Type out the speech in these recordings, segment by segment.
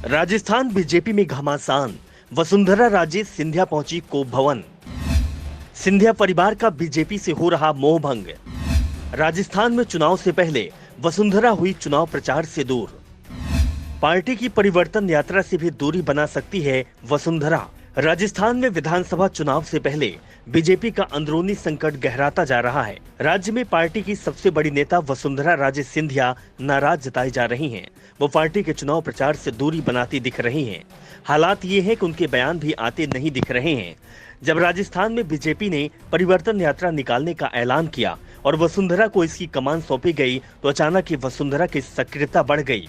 Rajasthan BJP में घमासान, वसुंधरा राजे सिंधिया पहुंची कोप भवन। सिंधिया परिवार का बीजेपी से हो रहा मोहभंग। राजस्थान में चुनाव से पहले वसुंधरा हुई चुनाव प्रचार से दूर। पार्टी की परिवर्तन यात्रा से भी दूरी बना सकती है वसुंधरा। राजस्थान में विधानसभा चुनाव से पहले बीजेपी का अंदरूनी संकट गहराता जा रहा है। राज्य में पार्टी की सबसे बड़ी नेता वसुंधरा राजे सिंधिया नाराज जताई जा रही हैं। वो पार्टी के चुनाव प्रचार से दूरी बनाती दिख रही हैं। हालात ये है कि उनके बयान भी आते नहीं दिख रहे हैं। जब राजस्थान में बीजेपी ने परिवर्तन यात्रा निकालने का ऐलान किया और वसुंधरा को इसकी कमान सौंपी गई तो अचानक ही वसुंधरा की सक्रियता बढ़ गई।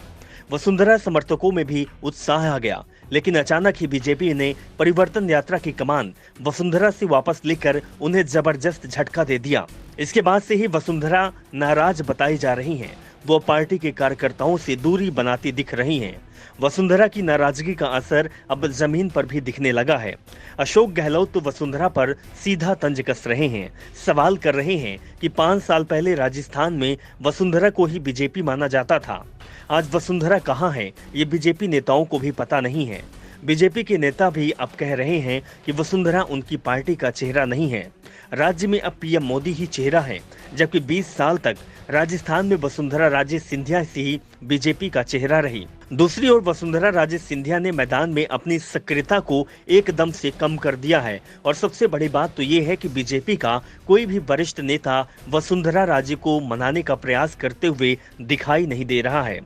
वसुंधरा समर्थकों में भी उत्साह आ गया, लेकिन अचानक ही बीजेपी ने परिवर्तन यात्रा की कमान वसुंधरा से वापस लेकर उन्हें जबरदस्त झटका दे दिया। इसके बाद से ही वसुंधरा नाराज बताई जा रही हैं। वो पार्टी के कार्यकर्ताओं से दूरी बनाती दिख रही हैं। वसुंधरा की नाराजगी का असर अब जमीन पर भी दिखने लगा है। अशोक गहलोत तो वसुंधरा पर सीधा तंज कस रहे हैं। सवाल कर रहे हैं कि 5 साल पहले राजस्थान में वसुंधरा को ही बीजेपी माना जाता था। आज वसुंधरा कहाँ है, ये बीजेपी नेताओं को भी पता नहीं है। बीजेपी के नेता भी अब कह रहे हैं कि वसुंधरा उनकी पार्टी का चेहरा नहीं है। राज्य में अब पीएम मोदी ही चेहरा है, जबकि 20 साल तक राजस्थान में वसुंधरा राजे सिंधिया से ही बीजेपी का चेहरा रही। दूसरी ओर वसुंधरा राजे सिंधिया ने मैदान में अपनी सक्रियता को एकदम से कम कर दिया है और सबसे बड़ी बात तो ये है कि बीजेपी का कोई भी वरिष्ठ नेता वसुंधरा राजे को मनाने का प्रयास करते हुए दिखाई नहीं दे रहा है।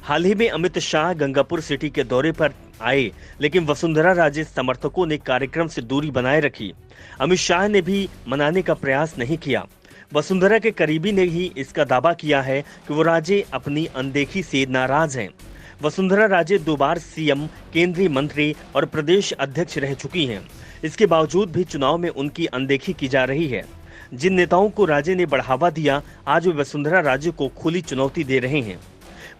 हाल ही में अमित शाह गंगापुर सिटी के दौरे पर आए, लेकिन वसुंधरा राजे समर्थकों ने कार्यक्रम से दूरी बनाए रखी। अमित शाह ने भी मनाने का प्रयास नहीं किया। वसुंधरा के करीबी ने ही इसका दावा किया है कि वो राजे अपनी अनदेखी से नाराज हैं। वसुंधरा राजे 2 बार सीएम, केंद्रीय मंत्री और प्रदेश अध्यक्ष रह चुकी हैं। इसके बावजूद भी चुनाव में उनकी अनदेखी की जा रही है। जिन नेताओं को राजे ने बढ़ावा दिया, आज वे वसुंधरा राजे को खुली चुनौती दे रहे हैं।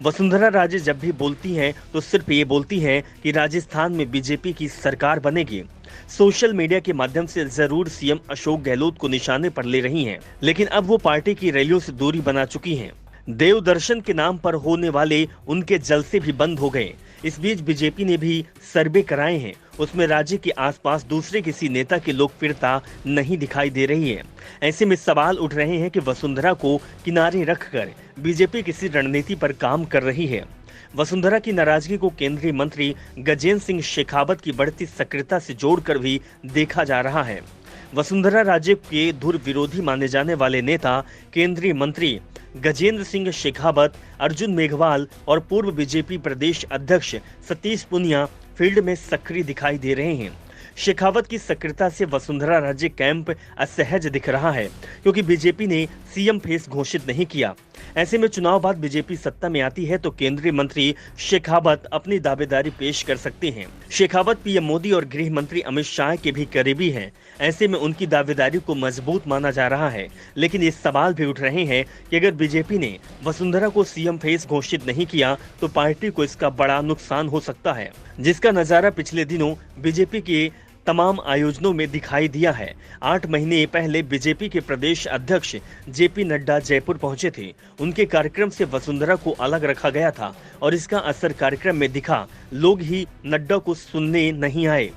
वसुंधरा राजे जब भी बोलती हैं तो सिर्फ ये बोलती हैं कि राजस्थान में बीजेपी की सरकार बनेगी। सोशल मीडिया के माध्यम से जरूर सीएम अशोक गहलोत को निशाने पर ले रही हैं, लेकिन अब वो पार्टी की रैलियों से दूरी बना चुकी हैं। देव दर्शन के नाम पर होने वाले उनके जलसे भी बंद हो गए। इस बीच बीजेपी ने भी सर्वे कराए हैं, उसमें राज्य के आसपास दूसरे किसी नेता की लोकप्रियता नहीं दिखाई दे रही है। ऐसे में सवाल उठ रहे हैं कि वसुंधरा को किनारे रखकर बीजेपी किसी रणनीति पर काम कर रही है। वसुंधरा की नाराजगी को केंद्रीय मंत्री गजेंद्र सिंह शेखावत की बढ़ती सक्रियता से जोड़कर भी देखा जा रहा है। वसुंधरा राजे के धुर विरोधी माने जाने वाले नेता केंद्रीय मंत्री गजेंद्र सिंह शेखावत, अर्जुन मेघवाल और पूर्व बीजेपी प्रदेश अध्यक्ष सतीश पुनिया फील्ड में सक्रिय दिखाई दे रहे हैं। शेखावत की सक्रियता से वसुंधरा राजे कैंप असहज दिख रहा है, क्योंकि बीजेपी ने सीएम फेस घोषित नहीं किया। ऐसे में चुनाव बाद बीजेपी सत्ता में आती है तो केंद्रीय मंत्री शेखावत अपनी दावेदारी पेश कर सकते हैं। शेखावत पीएम मोदी और गृह मंत्री अमित शाह के भी करीबी हैं। ऐसे में उनकी दावेदारी को मजबूत माना जा रहा है, लेकिन ये सवाल भी उठ रहे हैं कि अगर बीजेपी ने वसुंधरा को सीएम फेस घोषित नहीं किया तो पार्टी को इसका बड़ा नुकसान हो सकता है, जिसका नजारा पिछले दिनों बीजेपी के तमाम आयोजनों में दिखाई दिया है। 8 महीने पहले बीजेपी के प्रदेश अध्यक्ष जेपी नड्डा जयपुर पहुंचे थे। उनके कार्यक्रम से वसुंधरा को अलग रखा गया था और इसका असर कार्यक्रम में दिखा। लोग ही नड्डा को सुनने नहीं आए।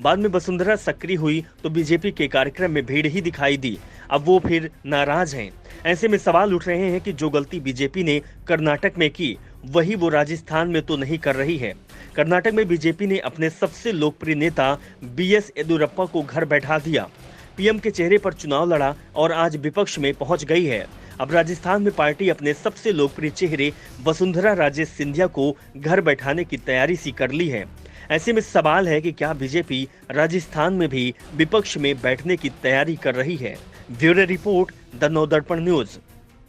बाद में वसुंधरा सक्रिय हुई तो बीजेपी के कार्यक्रम में भीड़ ही दिखाई दी। अब वो फिर नाराज हैं। ऐसे में सवाल उठ रहे हैं कि जो गलती बीजेपी ने कर्नाटक में की, वही वो राजस्थान में तो नहीं कर रही है। कर्नाटक में बीजेपी ने अपने सबसे लोकप्रिय नेता बीएस येदियुरप्पा को घर बैठा दिया, पीएम के चेहरे पर चुनाव लड़ा और आज विपक्ष में पहुंच गई है। अब राजस्थान में पार्टी अपने सबसे लोकप्रिय चेहरे वसुंधरा राजे सिंधिया को घर बैठाने की तैयारी सी कर ली है। ऐसे में सवाल है कि क्या बीजेपी राजस्थान में भी विपक्ष में बैठने की तैयारी कर रही है। Bureau report, the Navdarpan news.